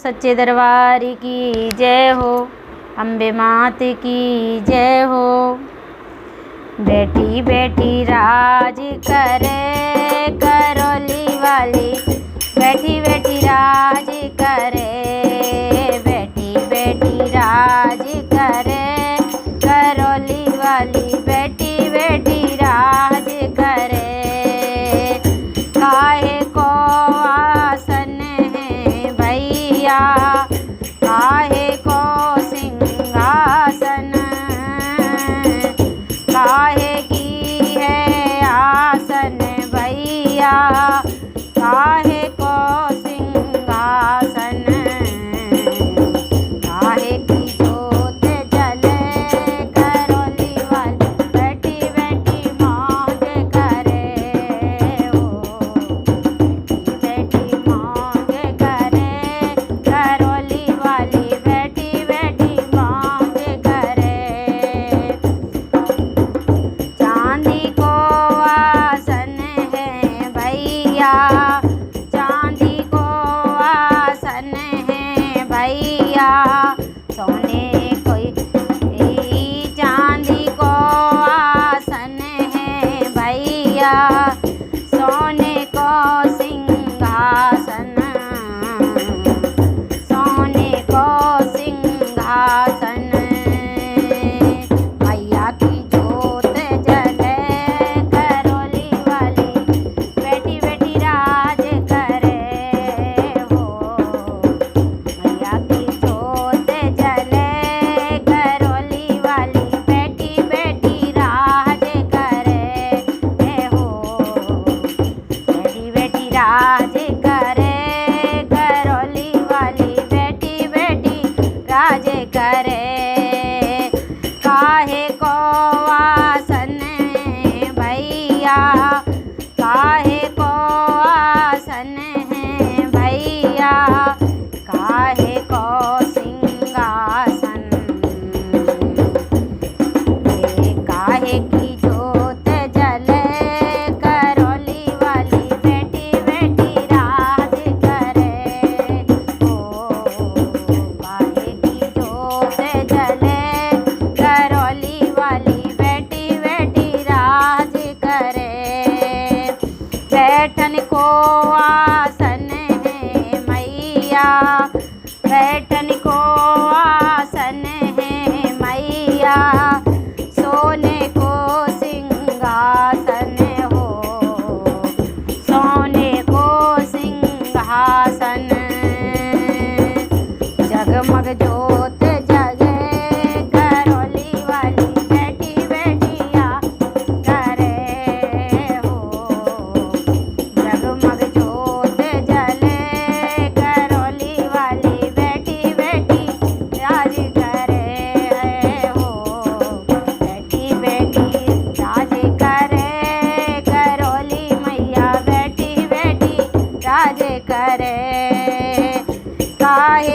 सच्चे दरबार की जय हो, अम्बे मात की जय हो। बैठी बैठी राज करे करौली वाली, बैठी बैठी राज करे, बैठी बैठी राज करे करौली वाली, बैठी बैठी राज करे। काहे को आसन है भैया, काहे को सिंहासन, काहे की है आसन भैया, काहे को सिंहासन, काहे की जोत जले करौली वाली, बैठी बैठी मौज करे हो, बैठी बैठी मौज करे करौली वाली, बैठी बैठी मौज करे। चांदी को आसन है भैया, चांदी को आसन है भैया, सोने कोई चांदी को आसन है भैया, सोने को सिंहासन, सोने को सिंहासन। मैया की जोत जले करौली वाली, बैठी बैठी राज करे हो, मैया की जोत जले करौली वाली, बैठी बैठी राज करे हो, बैठी बैठी राज करे करौली वाली, बैठी बैठी राज करे। काहे को आसन है भैया, काहे को आसन है भैया, काहे को सिंहासन, काहे की जोत जले करौली वाली, बैठी बैठी राज करे हो, काहे की जोत जले करौली वाली, बैठी बैठी राज करे। बैठन को आसन है मैया, बैठन को आसन है मैया, सोने को सिंहासन हो, सोने को सिंहासन। जगमग जोत जगे करौली वाली, बैठी बैठिया करे हो, जगमग जोत जले करौली वाली, बैठी बैठी राज करे हो, बैठी बैठी राज करे करौली मैया, बैठी बैठी राज करे। काहे